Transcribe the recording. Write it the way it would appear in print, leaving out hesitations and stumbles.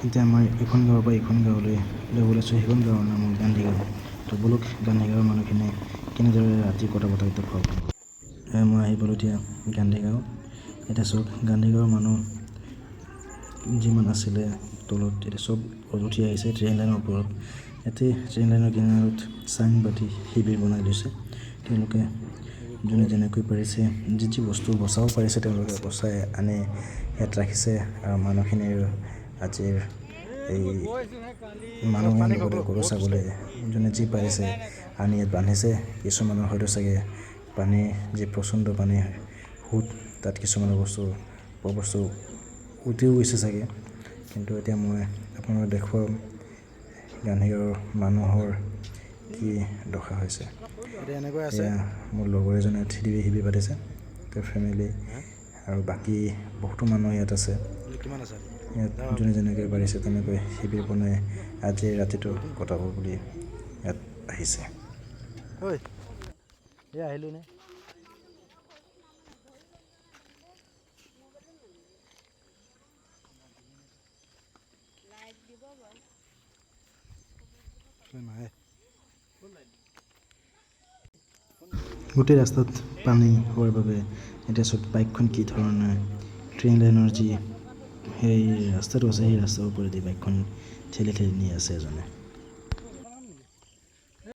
এতিয়া আমাৰ এখন গাঁৱৰ পৰা এইখন গাঁৱলৈ যাব লৈছোঁ। সেইখন গাঁৱৰ নাম হ'ল গান্ধী গাঁও। তো বলক গান্ধী গাঁৱৰ মানুহখিনিয়ে কেনেদৰে ৰাতি কটা বতা এতিয়া খুৱাব। মই আহি পালোঁ এতিয়া গান্ধী গাঁও। এতিয়া চাওক গান্ধী গাঁৱৰ মানুহ যিমান আছিলে তলত এতিয়া চব উঠি আহিছে ট্ৰেইন লাইনৰ ওপৰত। ইয়াতে ট্ৰেইন লাইনৰ কিনাৰত চাং বাতি শিবিৰ বনাই লৈছে। তেওঁলোকে যোনে যেনেকৈ পাৰিছে যি যি বস্তু বচাব পাৰিছে তেওঁলোকে বচাই আনি ইয়াত ৰাখিছে। আৰু মানুহখিনিৰ আজিৰ এই মানুহৰ লগতে গৰু ছাগলী যোনে যি পাৰিছে আনি ইয়াত বান্ধিছে। কিছুমানৰ হয়তো চাগে পানীৰ যি প্ৰচণ্ড পানী সোঁত তাত কিছুমানৰ বস্তু উটিও গৈছে চাগে। কিন্তু এতিয়া মই আপোনালোকক দেখুৱাম গান্ধীগাঁৱৰ মানুহৰ কি দশা হৈছে। এয়া মোৰ লগৰ এজনে শিবিৰ পাতিছে, তেওঁৰ ফেমিলি আৰু বাকী বহুতো মানুহ ইয়াত আছে। ইয়াত যোনে যেনেকৈ পাৰিছে তেনেকৈ শিবিৰ বনাই আজি ৰাতিটো কটাব বুলি ইয়াত আহিছে। আহিলোঁ নে গোটেই ৰাস্তাত পানী হোৱাৰ বাবে এতিয়া চব বাইকখন কি ধৰণে ট্ৰেইন লাইনৰ যি সেই ৰাস্তাটো আছে সেই ৰাস্তাৰ ওপৰেদি বাইকখন ঠেলি ঠেলি নি আছে এজনে।